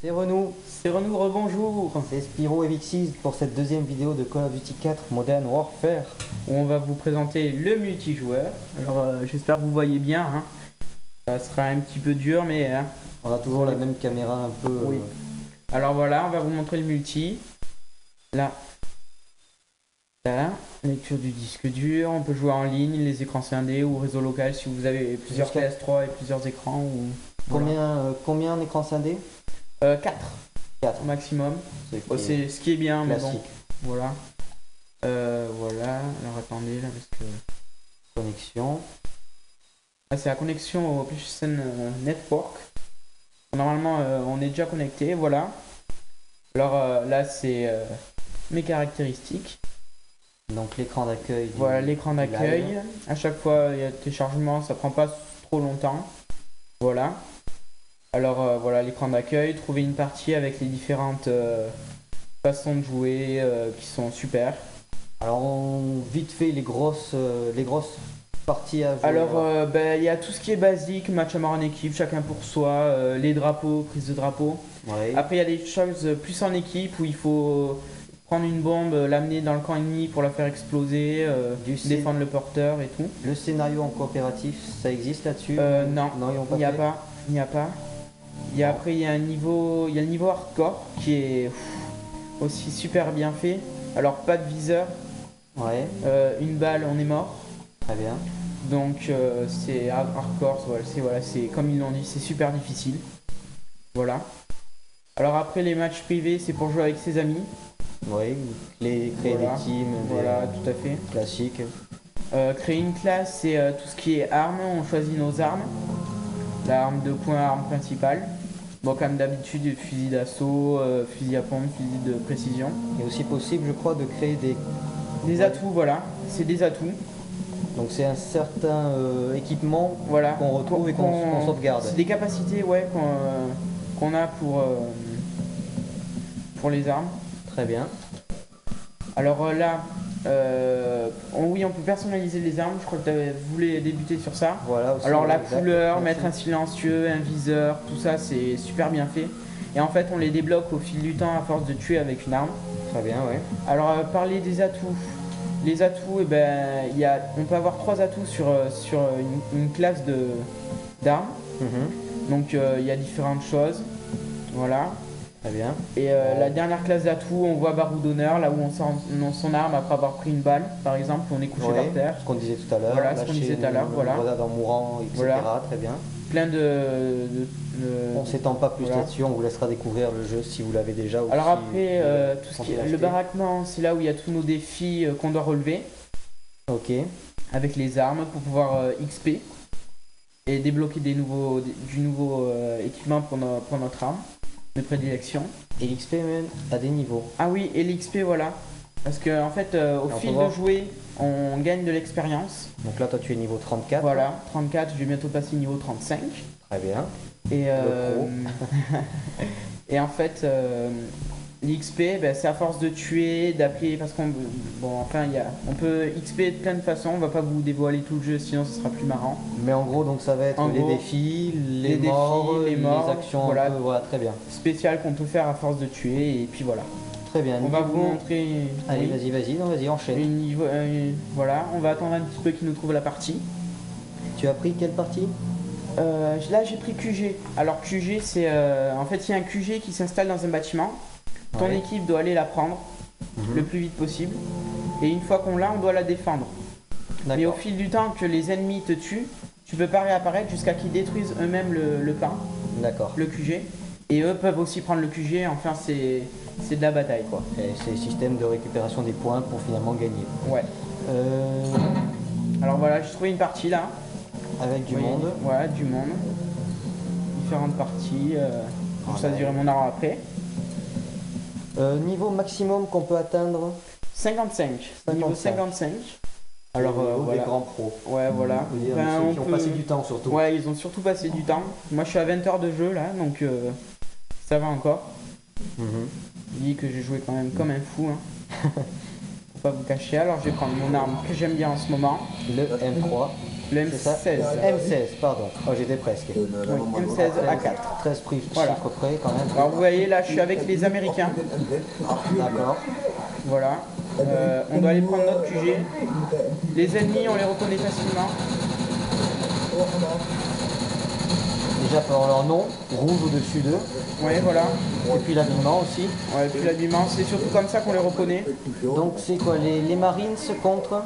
C'est Renou, rebonjour. C'est Spyro et Vixis pour cette deuxième vidéo de Call of Duty 4 Modern Warfare. Où on va vous présenter le multijoueur. Alors j'espère que vous voyez bien, hein. Ça sera un petit peu dur mais... On a toujours la même caméra un peu... Oui. Alors voilà, on va vous montrer le multi. Là. Là, lecture du disque dur, on peut jouer en ligne, les écrans scindés ou réseau local si vous avez plusieurs PS3 et plusieurs écrans. Ou... Combien d'écrans scindés? 4 4 au maximum. C'est ce qui est bien, classique. Mais bon, voilà. Voilà, alors attendez là parce que... Connexion. Ah, c'est la connexion au PlayStation Network. Normalement on est déjà connecté, voilà. Alors là c'est mes caractéristiques. Donc l'écran d'accueil. Voilà l'écran d'accueil. À chaque fois il y a téléchargement, ça prend pas trop longtemps. Voilà. Alors voilà l'écran d'accueil, trouver une partie avec les différentes façons de jouer qui sont super. Alors vite fait les grosses parties à jouer. Alors il y a tout ce qui est basique, match à mort en équipe, chacun pour soi, les drapeaux, prise de drapeau. Ouais. Après il y a des choses plus en équipe où il faut prendre une bombe, l'amener dans le camp ennemi pour la faire exploser, défendre le porteur et tout. Le scénario en coopératif, ça existe là-dessus? Non, il n'y a pas. Après il y a le niveau hardcore qui est aussi super bien fait. Alors pas de viseur. Ouais. Une balle, on est mort. Très bien. Donc c'est hardcore, c'est comme ils l'ont dit, c'est super difficile. Voilà. Alors après les matchs privés, c'est pour jouer avec ses amis. Oui, créer des teams. Voilà, tout à fait. Classique. Créer une classe, c'est tout ce qui est armes, on choisit nos armes. L'arme de poing, arme principale. Bon, comme d'habitude, fusil d'assaut, fusil à pompe, fusil de précision. Il est aussi possible, je crois, de créer des atouts, voilà. C'est des atouts. Donc c'est un certain équipement qu'on retrouve et qu'on sauvegarde. C'est des capacités, ouais, qu'on a pour les armes. Très bien. Alors là, oui, on peut personnaliser les armes. Je crois que vous voulez débuter sur ça. Voilà. Aussi, alors la couleur, mettre un silencieux, un viseur, tout ça, c'est super bien fait. Et en fait, on les débloque au fil du temps à force de tuer avec une arme. Très bien, ouais. Alors parler des atouts. Les atouts, eh ben, on peut avoir 3 atouts sur une classe d'armes. Donc il y a différentes choses. Voilà. Très bien. Et la dernière classe d'atouts, on voit baroud d'honneur, là où on sort son arme après avoir pris une balle, par exemple, on est couché par terre. Ce qu'on disait tout à l'heure. Voilà, ce qu'on disait tout à l'heure, voilà. En mourant, etc. Voilà. Très bien. Plein On ne s'étend pas plus là-dessus, on vous laissera découvrir le jeu si vous l'avez déjà. Ou alors après, tout ce qui est le baraquement, c'est là où il y a tous nos défis qu'on doit relever. Ok. Avec les armes pour pouvoir XP et débloquer du nouveau équipement pour notre arme de prédilection. Et l'XP même à des niveaux. Ah oui, et l'XP, voilà. Parce que en fait, au fil de jouer, on gagne de l'expérience. Donc là, toi, tu es niveau 34. Voilà, 34, je vais bientôt passer niveau 35. Très bien. Et, et en fait, l'XP, c'est à force de tuer, d'appeler, parce qu'on on peut XP de plein de façons. On va pas vous dévoiler tout le jeu, sinon ce sera plus marrant. Mais en gros, donc ça va être les défis, les morts, les actions, voilà, voilà, très bien. Spécial qu'on peut faire à force de tuer, et puis voilà. Très bien. On va vous montrer. Allez, vas-y, enchaîne. Voilà, on va attendre un petit peu qu'il nous trouve la partie. Tu as pris quelle partie? Là, j'ai pris QG. Alors QG, c'est en fait il y a un QG qui s'installe dans un bâtiment. Ton équipe doit aller la prendre le plus vite possible. Et une fois qu'on l'a, on doit la défendre. Mais au fil du temps que les ennemis te tuent, tu peux pas réapparaître jusqu'à qu'ils détruisent eux-mêmes le camp. D'accord. Le QG. Et eux peuvent aussi prendre le QG. Enfin, c'est de la bataille, quoi. C'est le système de récupération des points pour finalement gagner. Ouais. Alors voilà, j'ai trouvé une partie là. Avec du monde. Voilà, du monde. Différentes parties. Je choisirai mon arme après. Niveau maximum qu'on peut atteindre 55. Niveau 55. Alors des grands pros. Ouais, voilà. Ceux qui ont passé du temps surtout. Ouais, ils ont surtout passé du temps. Moi je suis à 20 heures de jeu là, donc ça va encore. Je dis que j'ai joué quand même comme un fou. Hein. Faut pas vous cacher. Alors je vais prendre mon arme que j'aime bien en ce moment. Le M3. Le c'est ça M16. M16, pardon. Oh, j'étais presque. Oui, M16 A4. 13 prix Voilà. chiffres près quand même. Alors vous voyez là, je suis avec les Américains. D'accord. Voilà. On doit aller prendre notre QG. Les ennemis, on les reconnaît facilement. Déjà par leur nom, rouge au-dessus d'eux. Ouais, voilà. Et puis l'habillement aussi. Ouais, puis l'habillement, c'est surtout comme ça qu'on les reconnaît. Donc c'est quoi les Marines contre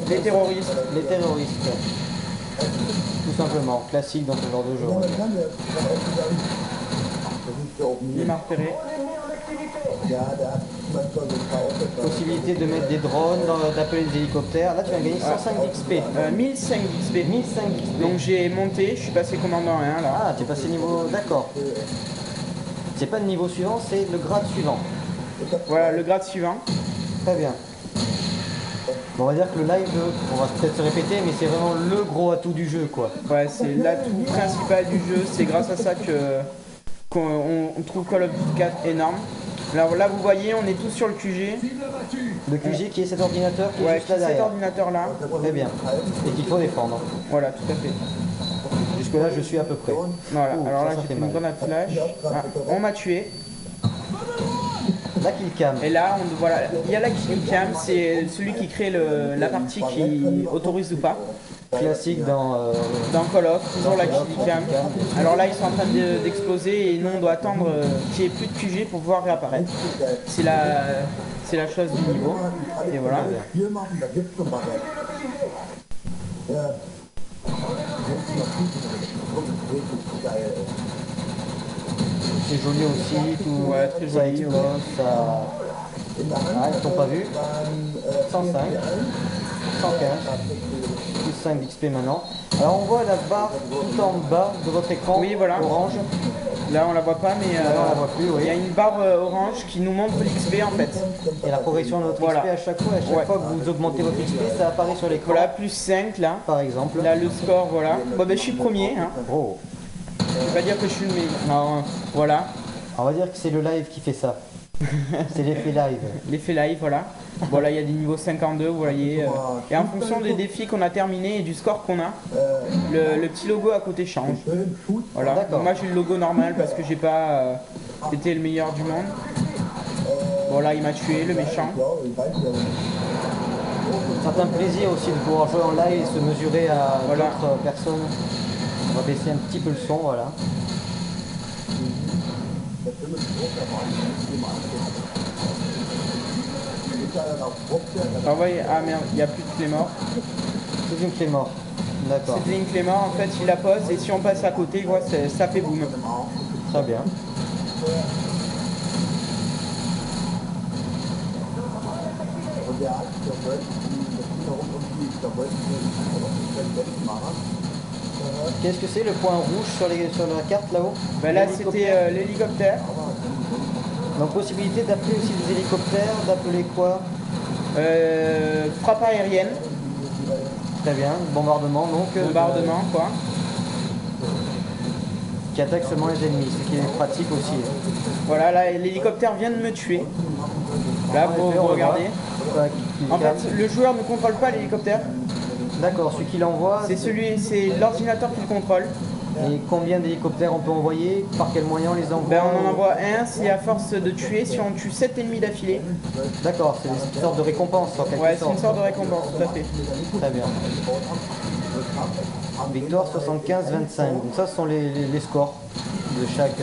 Les terroristes. les terroristes. Tout simplement, classique dans ce genre de jeu. Il m'a repéré. Possibilité de mettre des drones, d'appeler des hélicoptères. Là tu as gagné 105 d'XP. 1005 XP. 1005 d'XP. Donc j'ai monté, je suis passé commandant 1 là. Ah, tu es passé niveau... D'accord. C'est pas le niveau suivant, c'est le grade suivant. Voilà, le grade suivant. Très bien. Bon, on va dire que le live, on va peut-être se répéter, mais c'est vraiment le gros atout du jeu, quoi. Ouais, c'est l'atout principal du jeu. C'est grâce à ça qu'on trouve Call of Duty 4 énorme. Alors là, vous voyez, on est tous sur le QG. Le QG qui est cet ordinateur qui est Ouais, juste là cet derrière. ordinateur là. Très bien. Et qu'il faut défendre. Voilà, tout à fait. Jusque là, je suis à peu près. Voilà, Ouh, alors là, ça j'ai fait fait une mal. grenade flash. Ah, on m'a tué. La killcam. Et là, voilà, il y a la killcam, c'est celui qui crée la partie qui autorise ou pas. Classique dans... Dans Call of, toujours la Call of, killcam. Alors là, ils sont en train d'exploser et nous, on doit attendre qu'il n'y ait plus de QG pour pouvoir réapparaître. C'est la chose du niveau. Et voilà. C'est joli aussi, tout Ouais, très ça joli, explose, ça... Ah, ils t'ont pas vu. 105, 115, plus 5 d'XP maintenant. Alors on voit la barre tout en bas de votre écran, Oui, voilà. orange. Là, on la voit pas, mais Là, on la voit plus, oui. il y a une barre orange qui nous montre l'XP en fait. Et la progression de votre Voilà. XP à chaque fois. À chaque Ouais. fois que vous augmentez votre XP, ça apparaît sur l'écran. Voilà, plus 5 là. Par exemple. Là, le score, voilà. Bon, ben, je suis premier. Hein. Oh. Je vais pas dire que je suis le meilleur. Non, voilà. On va dire que c'est le live qui fait ça. C'est l'effet live. L'effet live, voilà. Bon, là, il y a des niveaux 52, vous voyez. Et en fonction des défis qu'on a terminés et du score qu'on a, le petit logo à côté change. Voilà. D'accord. Moi, j'ai le logo normal parce que j'ai pas été le meilleur du monde. Bon, là, il m'a tué, le méchant. Un certain plaisir aussi de pouvoir jouer en live et se mesurer à Voilà. d'autres personnes. On va baisser un petit peu le son, voilà. Alors, vous voyez, ah merde, il n'y a plus de clé mort. C'est une clé morte. D'accord. C'était une clé mort, en fait, il la pose et si on passe à côté, vous voyez, ça fait boum. Très bien. Qu'est-ce que c'est le point rouge sur la carte là-haut? Ben là, c'était l'hélicoptère. Donc possibilité d'appeler aussi des hélicoptères, d'appeler quoi? Frappe aérienne, Très bien, bombardement donc. bombardement, quoi. Qui attaque seulement les ennemis, ce qui est pratique aussi. Voilà, là, l'hélicoptère vient de me tuer. Là, En effet, vous on le regardez. voit. En fait, le joueur ne contrôle pas l'hélicoptère. D'accord, celui qui l'envoie. C'est l'ordinateur qui le contrôle. Et combien d'hélicoptères on peut envoyer? Par quel moyen on les envoie? Ben, on en envoie un, c'est à force de tuer. Si on tue 7 ennemis d'affilée, D'accord, c'est une sorte de récompense en quelque ouais, c'est sorte. une sorte de récompense, tout à fait. Très bien. Victoire 75-25. Donc ça, ce sont les scores de chaque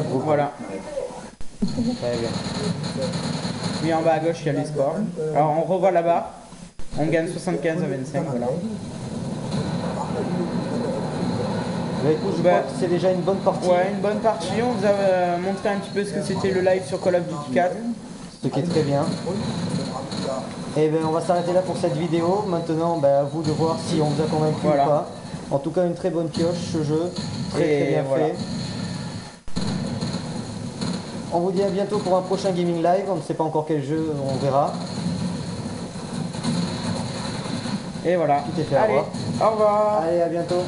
groupe. Voilà. Très bien. Oui, en bas à gauche, il y a les scores. Alors, on revoit la barre. On gagne 75 à 25, voilà. Bah, écoute, je crois que c'est déjà une bonne partie. Ouais, une bonne partie. On vous a montré un petit peu ce que c'était le live sur Call of Duty 4. Ce qui est très bien. Et bien, on va s'arrêter là pour cette vidéo. Maintenant, à vous de voir si on vous a convaincu Voilà. ou pas. En tout cas, une très bonne pioche ce jeu. Très bien voilà. fait. On vous dit à bientôt pour un prochain gaming live. On ne sait pas encore quel jeu, on verra. Et voilà. Tout est fait, au Allez, revoir. au revoir. Allez, à bientôt.